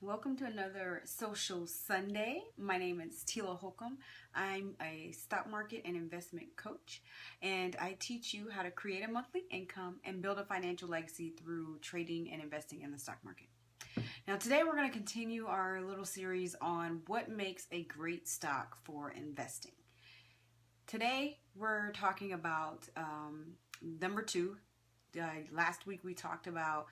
Welcome to another Social Sunday. My name is Tela Holcomb. I'm a stock market and investment coach, and I teach you how to create a monthly income and build a financial legacy through trading and investing in the stock market. Now today we're going to continue our little series on what makes a great stock for investing. Today we're talking about number two. Last week we talked about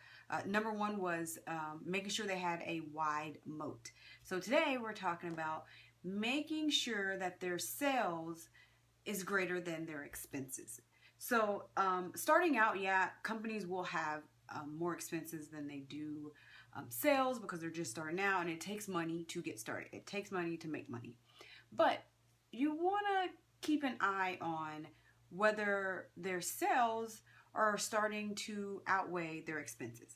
number one was making sure they had a wide moat. So today we're talking about making sure that their sales is greater than their expenses. So starting out, companies will have more expenses than they do sales because they're just starting out, and it takes money to get started. It takes money to make money. But you want to keep an eye on whether their sales are starting to outweigh their expenses,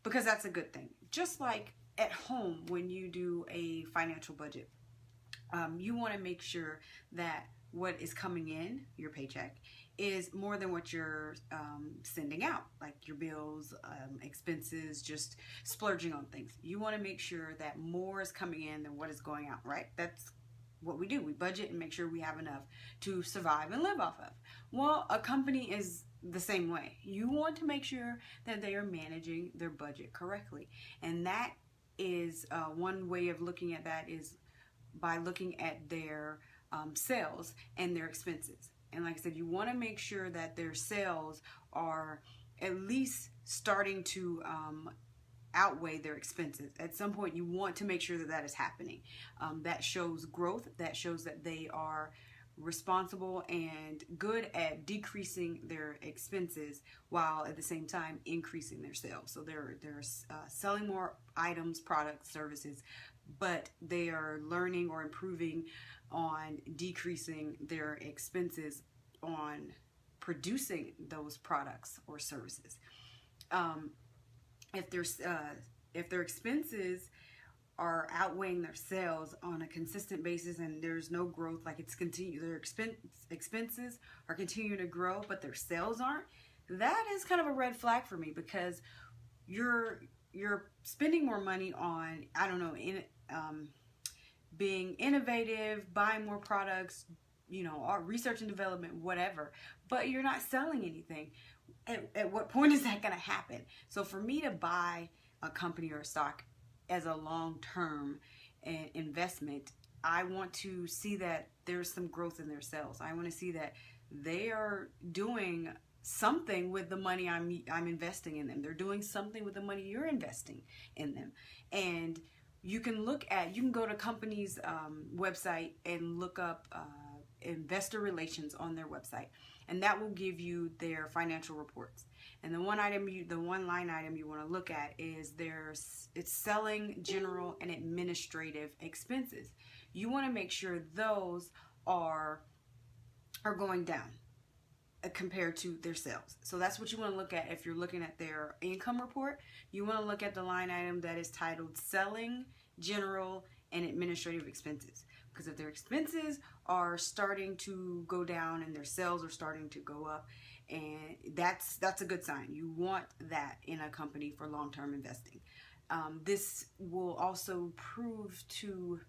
because that's a good thing. Just like at home, when you do a financial budget, you want to make sure that what is coming in, your paycheck, is more than what you're sending out, like your bills, expenses, just splurging on things. You want to make sure that more is coming in than what is going out, right? That's what we do. We budget and make sure we have enough to survive and live off of. Well, a company is the same way. You want to make sure that they are managing their budget correctly, and that is one way of looking at that is by looking at their sales and their expenses. And like I said, you want to make sure that their sales are at least starting to outweigh their expenses. At some point you want to make sure that that is happening. That shows growth. That shows that they are responsible and good at decreasing their expenses while at the same time increasing their sales. So they're selling more items, products, services, but they are learning or improving on decreasing their expenses on producing those products or services. If their expenses are outweighing their sales on a consistent basis and there's no growth, like their expenses are continuing to grow but their sales aren't, that is kind of a red flag for me, because you're spending more money on, I don't know, being innovative, buying more products, or research and development, whatever, but you're not selling anything. At what point is that going to happen? So for me to buy a company or a stock as a long-term investment, I want to see that there's some growth in their sales. I want to see that they are doing something with the money I'm investing in them. They're doing something with the money you're investing in them. And you can go to companies' website and look up investor relations on their website, and that will give you their financial reports. And the one line item you want to look at is it's selling, general, and administrative expenses. You want to make sure those are going down compared to their sales. So that's what you want to look at if you're looking at their income report. You want to look at the line item that is titled selling, general, and administrative expenses. Because if their expenses are starting to go down and their sales are starting to go up, and that's a good sign. You want that in a company for long-term investing. This will also prove to,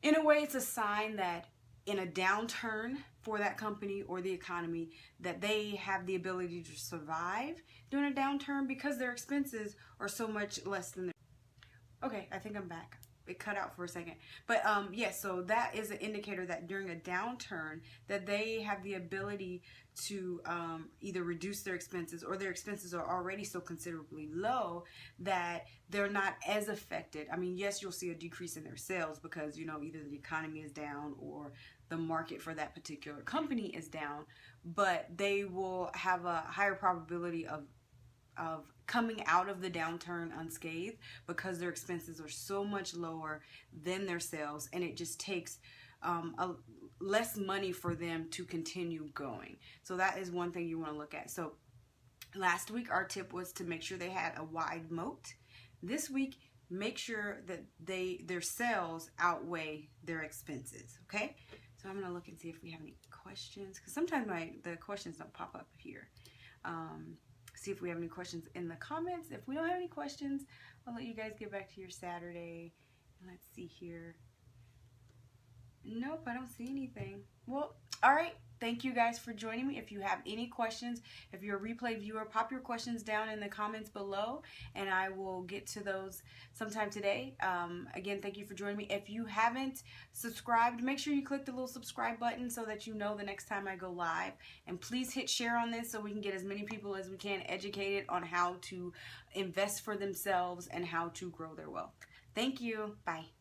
in a way, it's a sign that in a downturn for that company or the economy, that they have the ability to survive during a downturn because their expenses are so much less than their... Okay, I think I'm back. It cut out for a second, but yes, so that is an indicator that during a downturn that they have the ability to either reduce their expenses, or their expenses are already so considerably low that they're not as affected. I mean, yes, you'll see a decrease in their sales because either the economy is down or the market for that particular company is down, but they will have a higher probability of coming out of the downturn unscathed because their expenses are so much lower than their sales, and it just takes less money for them to continue going. So that is one thing you want to look at. So last week our tip was to make sure they had a wide moat. This week, make sure that their sales outweigh their expenses. Okay, so I'm going to look and see if we have any questions, because sometimes the questions don't pop up here. see if we have any questions in the comments. If we don't have any questions, I'll let you guys get back to your Saturday. And let's see here. Nope, I don't see anything. Well, all right. Thank you guys for joining me. If you have any questions, if you're a replay viewer, pop your questions down in the comments below, and I will get to those sometime today. Again, thank you for joining me. If you haven't subscribed, make sure you click the little subscribe button so that you know the next time I go live. And please hit share on this so we can get as many people as we can educated on how to invest for themselves and how to grow their wealth. Thank you. Bye.